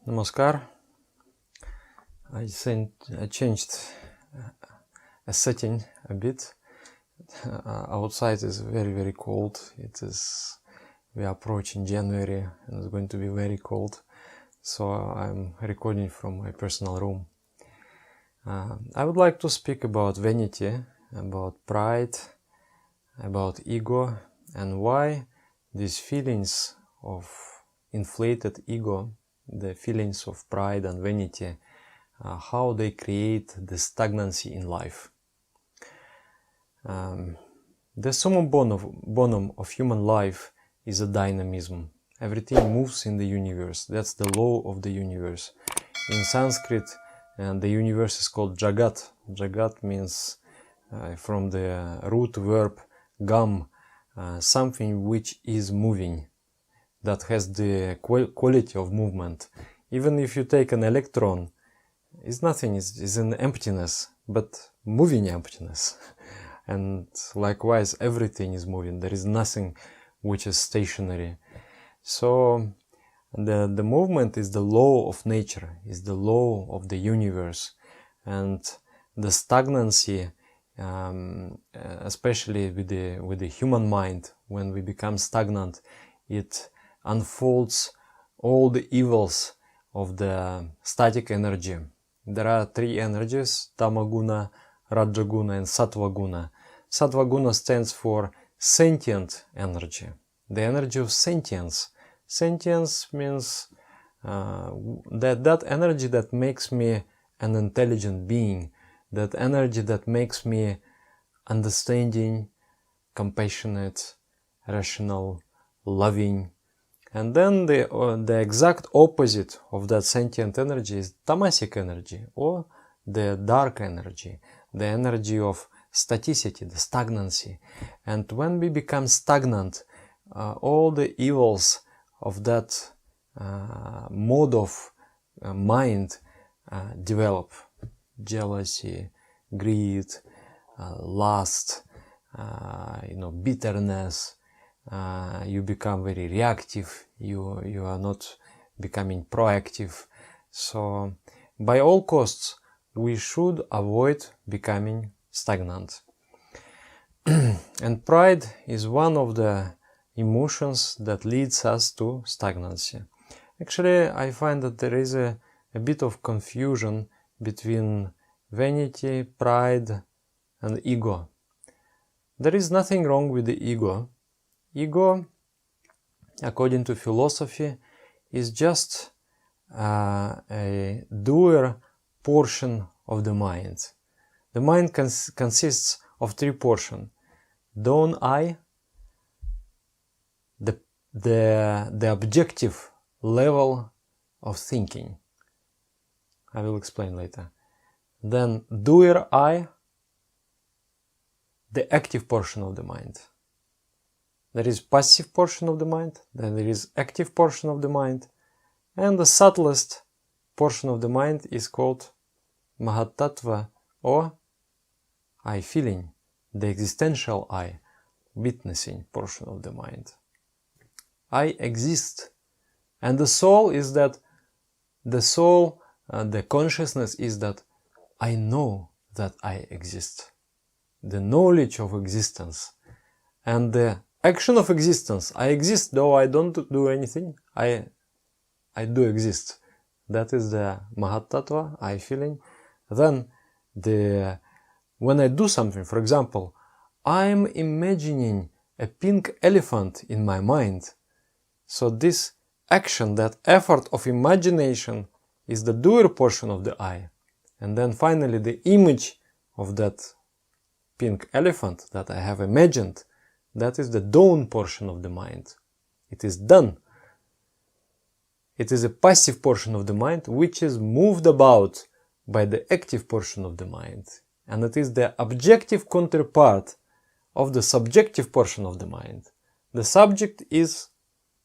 Namaskar. I changed a setting a bit. Outside is very cold. We are approaching January and it's going to be very cold. So I'm recording from my personal room. I would like to speak about vanity, about pride, about ego, and why these feelings of inflated ego, the feelings of pride and vanity, how they create the stagnancy in life. The summum bonum of human life is a dynamism. Everything moves in the universe. That's the law of the universe. In Sanskrit, the universe is called Jagat. Jagat means from the root verb gam, something which is moving, that has the quality of movement. Even if you take an electron, it's nothing, it's an emptiness, but moving emptiness. And likewise, everything is moving. There is nothing which is stationary. So the movement is the law of nature, is the law of the universe. And the stagnancy, especially with the human mind, when we become stagnant, it unfolds all the evils of the static energy. There are three energies: Tamaguna, Rajaguna, and Sattvaguna. Sattvaguna stands for sentient energy, the energy of sentience. Sentience means that energy that makes me an intelligent being, that energy that makes me understanding, compassionate, rational, loving. And then the exact opposite of that sentient energy is tamasic energy, or the dark energy, the energy of staticity, the stagnancy. And when we become stagnant, all the evils of that mode of mind develop: jealousy, greed, lust, bitterness. You become very reactive, you are not becoming proactive. So by all costs we should avoid becoming stagnant. And pride is one of the emotions that leads us to stagnancy. Actually, I find that there is a bit of confusion between vanity, pride, and ego. There is nothing wrong with the ego. Ego, according to philosophy, is just a doer portion of the mind. The mind consists of three portions: dawn I, the objective level of thinking. I will explain later. Then doer I, the active portion of the mind. There is passive portion of the mind, then there is active portion of the mind, and the subtlest portion of the mind is called Mahatattva, or I feeling, the existential I, witnessing portion of the mind. I exist, and the soul is that, the consciousness is that I know that I exist, the knowledge of existence, and the action of existence. I exist, though I don't do anything. I do exist. That is the Mahatattva, I feeling. Then when I do something, for example, I'm imagining a pink elephant in my mind. So this action, that effort of imagination, is the doer portion of the I. And then finally the image of that pink elephant that I have imagined, that is the dawn portion of the mind. It is done. It is a passive portion of the mind which is moved about by the active portion of the mind. And it is the objective counterpart of the subjective portion of the mind. The subject is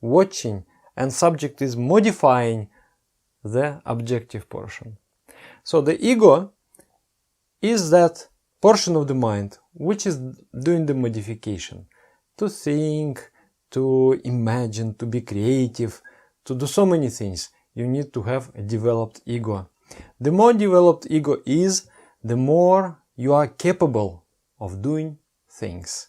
watching and subject is modifying the objective portion. So the ego is that portion of the mind which is doing the modification. To think, to imagine, to be creative, to do so many things. you need to have a developed ego. The more developed ego is, the more you are capable of doing things.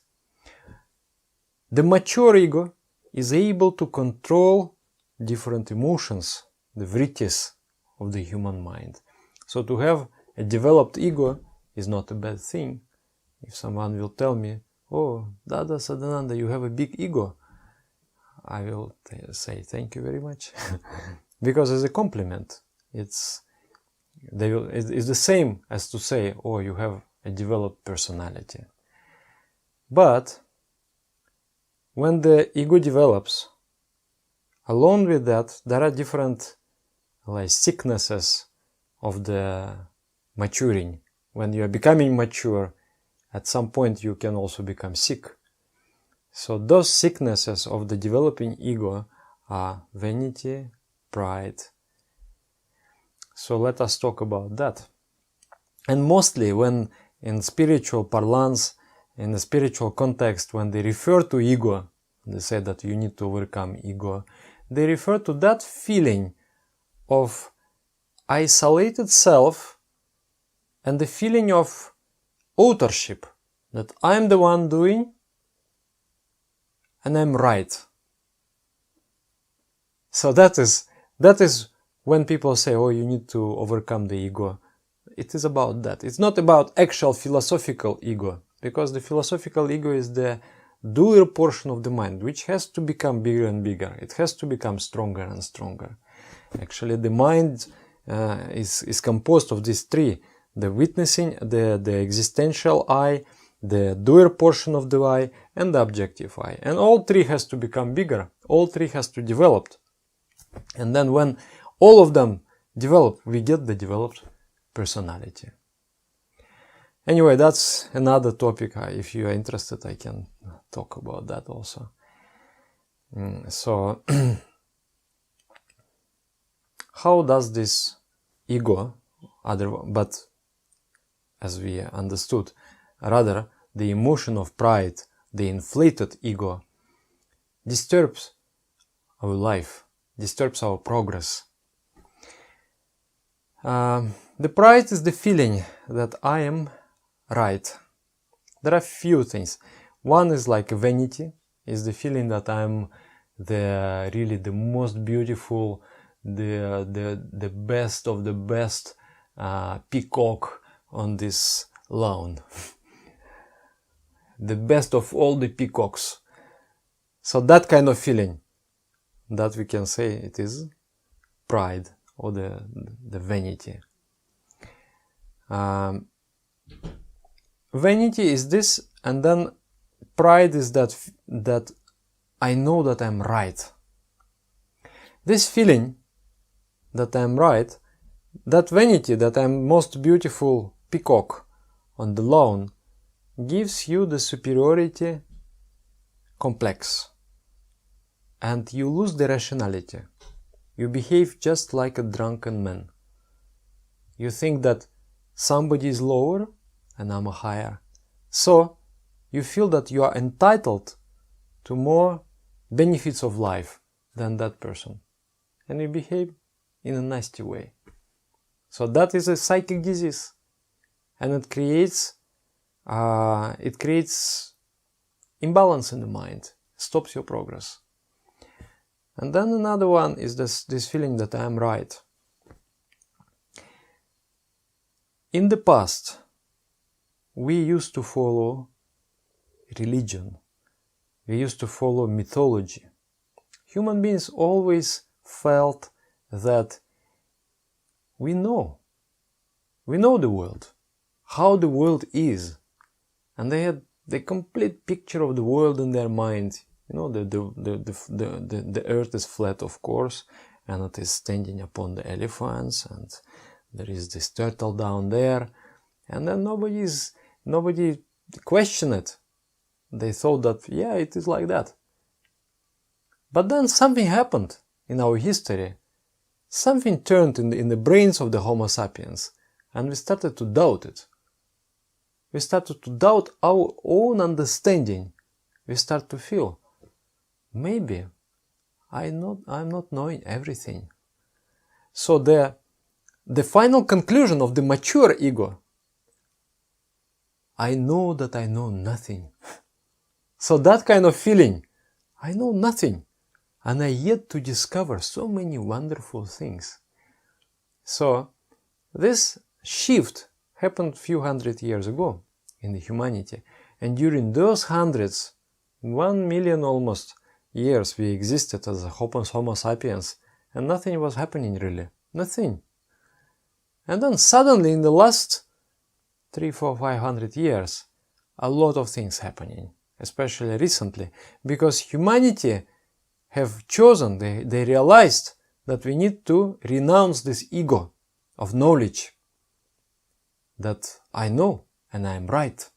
The mature ego is able to control different emotions, the vrittis of the human mind. So to have a developed ego is not a bad thing. If someone will tell me, oh, Dada Sadananda, you have a big ego, I will say thank you very much. Because as a compliment, it's the same as to say, oh, you have a developed personality. But when the ego develops, along with that, there are different sicknesses of the maturing. When you are becoming mature, at some point you can also become sick. So those sicknesses of the developing ego are vanity, pride. So let us talk about that. And mostly when in spiritual parlance, in the spiritual context, when they refer to ego, they say that you need to overcome ego, they refer to that feeling of isolated self and the feeling of authorship, that I'm the one doing and I'm right. So that is when people say, oh, you need to overcome the ego. It is about that. It's not about actual philosophical ego, because the philosophical ego is the doer portion of the mind, which has to become bigger and bigger. It has to become stronger and stronger. Actually, the mind is composed of these three: the witnessing, the existential I, the doer portion of the I, and the objective I. And all three has to become bigger. All three has to develop. And then when all of them develop, we get the developed personality. Anyway, that's another topic. If you are interested, I can talk about that also. So, how does this ego, but as we understood, rather the emotion of pride, the inflated ego, disturbs our life, disturbs our progress. The pride is the feeling that I am right. There are few things. One is like vanity, is the feeling that I'm really the most beautiful, the best of the best peacock on this lawn. The best of all the peacocks. So that kind of feeling, that we can say it is pride or the vanity. Vanity is this, and then pride is that I know that I'm right. This feeling that I'm right, that vanity, that I'm most beautiful peacock on the lawn, gives you the superiority complex, and you lose the rationality. You behave just like a drunken man. You think that somebody is lower and I'm higher. So you feel that you are entitled to more benefits of life than that person. And you behave in a nasty way. So that is a psychic disease. And it creates imbalance in the mind, stops your progress. And then another one is this feeling that I am right. In the past, we used to follow religion. We used to follow mythology. Human beings always felt that we know the world, how the world is. And they had the complete picture of the world in their mind. You know, the earth is flat, of course, and it is standing upon the elephants, and there is this turtle down there, and then nobody questioned it. They thought that, yeah, it is like that. But then something happened in our history. Something turned in the brains of the Homo sapiens, and we started to doubt it. We started to doubt our own understanding. We start to feel, maybe I'm not knowing everything. So the final conclusion of the mature ego, I know that I know nothing. So that kind of feeling, I know nothing, and I yet to discover so many wonderful things. So this shift happened a few hundred years ago in the humanity, and during those hundreds, 1 million almost years, we existed as a Homo sapiens, and nothing was happening really, nothing. And then suddenly in the last 300, 400, 500 years, a lot of things happening, especially recently, because humanity have chosen, they realized that we need to renounce this ego of knowledge, that I know and I am right.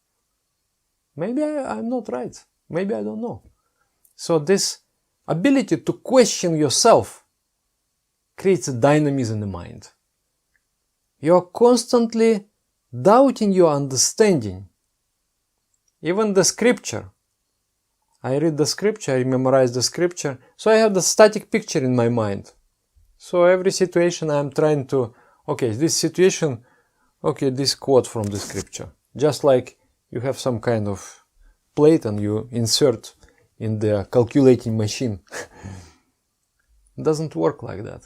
Maybe I'm not right, maybe I don't know. So this ability to question yourself creates a dynamism in the mind. You are constantly doubting your understanding. Even the scripture. I read the scripture, I memorize the scripture, so I have the static picture in my mind. So every situation I am trying to, okay, this situation, okay, this quote from the scripture. Just like you have some kind of plate and you insert in the calculating machine. It doesn't work like that.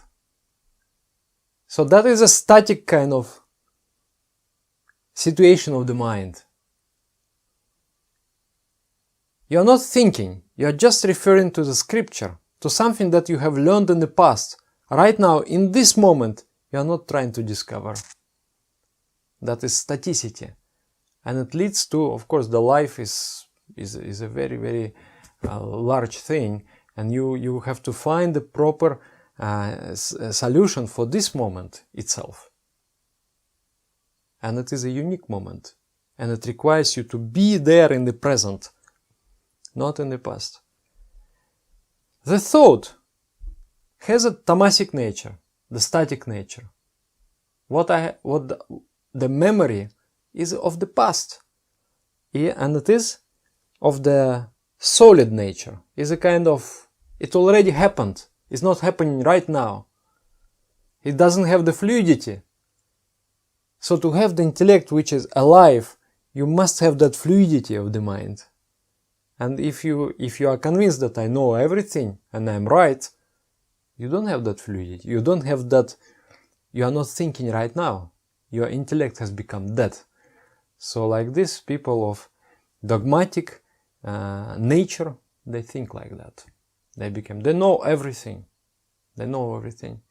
So that is a static kind of situation of the mind. You are not thinking, you are just referring to the scripture, to something that you have learned in the past. Right now, in this moment, you are not trying to discover. That is staticity. And it leads to, of course, the life is a very, very large thing, and you have to find the proper solution for this moment itself. And it is a unique moment, and it requires you to be there in the present, not in the past. The thought has a tamasic nature, the static nature. The memory is of the past, and it is of the solid nature. Is a kind of, it already happened. It's not happening right now. It doesn't have the fluidity. So to have the intellect which is alive, you must have that fluidity of the mind. And if you are convinced that I know everything and I'm right, you don't have that fluidity. You don't have that, you are not thinking right now. Your intellect has become dead. So like this, people of dogmatic nature, they think like that. They know everything. They know everything.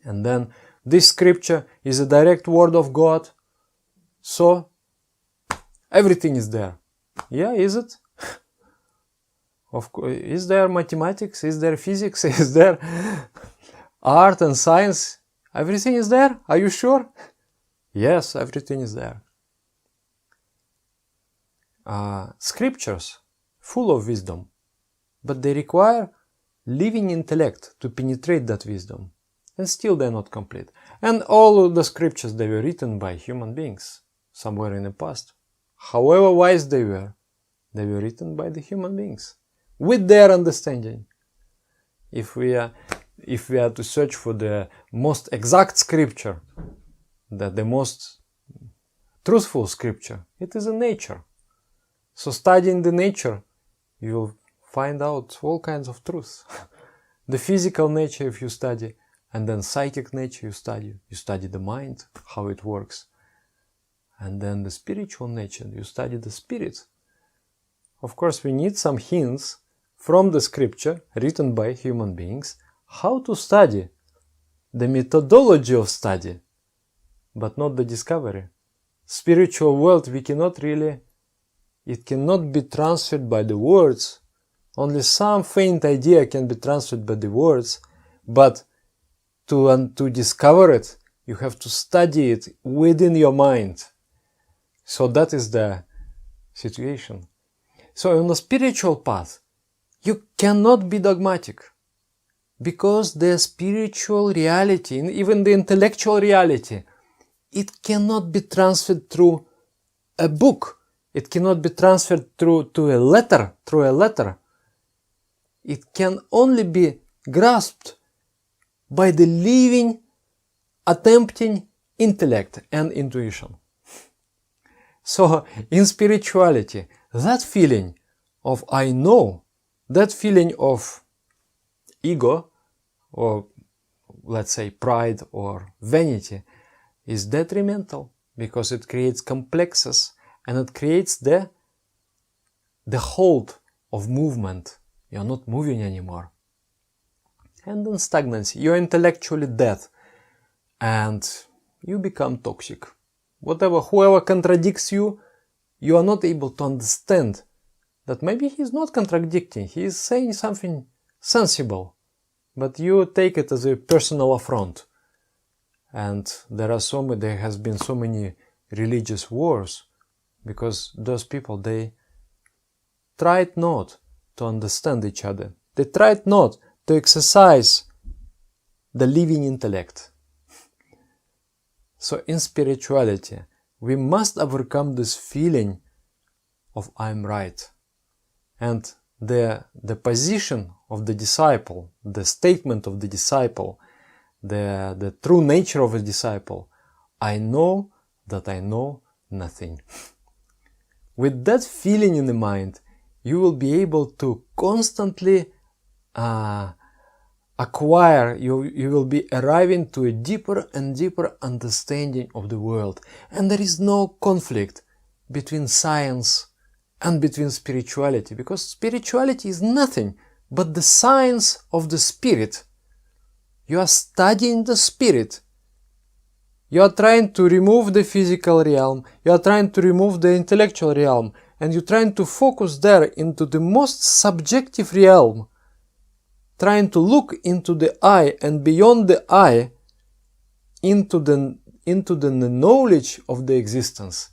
And then this scripture is a direct word of God. So everything is there. Yeah, is it? Of course, is there mathematics? Is there physics? Is there art and science? Everything is there? Are you sure? Yes, everything is there. Scriptures full of wisdom, but they require living intellect to penetrate that wisdom, and still they're not complete. And all of the scriptures, they were written by human beings somewhere in the past. However wise they were written by the human beings with their understanding. If we are to search for the most exact scripture, the most truthful scripture, it is in nature. So studying the nature, you will find out all kinds of truths. The physical nature if you study, and then psychic nature you study the mind, how it works. And then the spiritual nature, you study the spirit. Of course, we need some hints from the scripture written by human beings, how to study, the methodology of study, but not the discovery. Spiritual world, we cannot really, it cannot be transferred by the words. Only some faint idea can be transferred by the words, but to discover it, you have to study it within your mind. So that is the situation. So on the spiritual path, you cannot be dogmatic, because the spiritual reality, and even the intellectual reality, it cannot be transferred through a book. It cannot be transferred through a letter. It can only be grasped by the living, attempting intellect and intuition. So, in spirituality, that feeling of I know, that feeling of ego, or let's say pride or vanity, is detrimental because it creates complexes and it creates the hold of movement. You're not moving anymore. And in stagnancy, you're intellectually dead and you become toxic. Whoever contradicts you, you are not able to understand that maybe he's not contradicting, he is saying something sensible, but you take it as a personal affront. And there has been so many religious wars because those people, they tried not to understand each other. They tried not to exercise the living intellect. So in spirituality, we must overcome this feeling of I'm right. And the position of the disciple, the statement of the disciple, the true nature of a disciple, I know that I know nothing. With that feeling in the mind, you will be able to constantly acquire, you will be arriving to a deeper and deeper understanding of the world. And there is no conflict between science and between spirituality, because spirituality is nothing but the science of the spirit. You are studying the spirit. You are trying to remove the physical realm, you are trying to remove the intellectual realm, and you're trying to focus there into the most subjective realm, trying to look into the I and beyond the I, into the knowledge of the existence.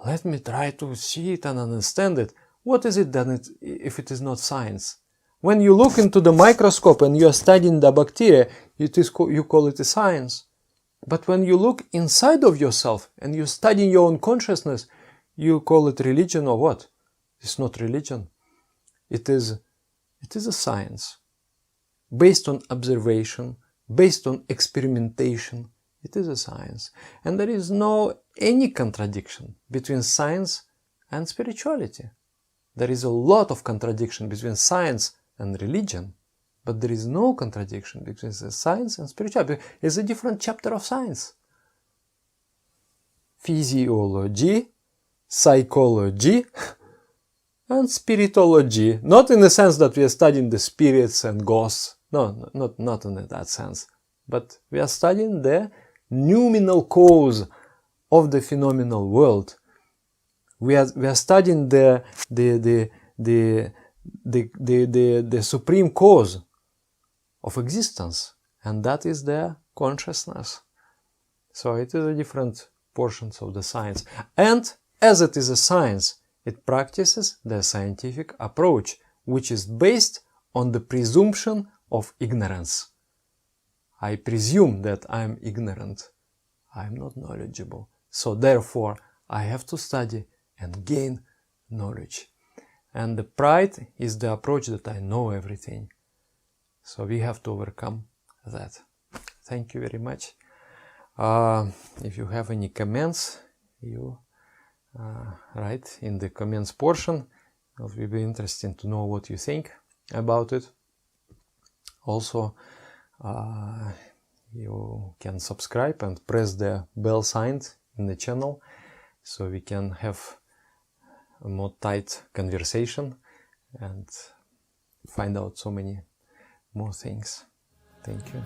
Let me try to see it and understand it. What is it then if it is not science? When you look into the microscope and you are studying the bacteria, you call it a science. But when you look inside of yourself and you're studying your own consciousness, you call it religion or what? It's not religion. It is a science. Based on observation, based on experimentation, it is a science. And there is no any contradiction between science and spirituality. There is a lot of contradiction between science and religion, but there is no contradiction between the science and spirituality. It's a different chapter of science. Physiology, psychology, and spiritology. Not in the sense that we are studying the spirits and ghosts. No, not in that sense. But we are studying the noumenal cause of the phenomenal world. We are studying the supreme cause of existence, and that is the consciousness. So it is a different portions of the science. And as it is a science, it practices the scientific approach, which is based on the presumption of ignorance. I presume that I am ignorant. I am not knowledgeable. So therefore, I have to study and gain knowledge. And the pride is the approach that I know everything. So we have to overcome that. Thank you very much. If you have any comments, you write in the comments portion. It will be interesting to know what you think about it. Also, you can subscribe and press the bell sign in the channel so we can have a more tight conversation and find out so many more things. Thank you.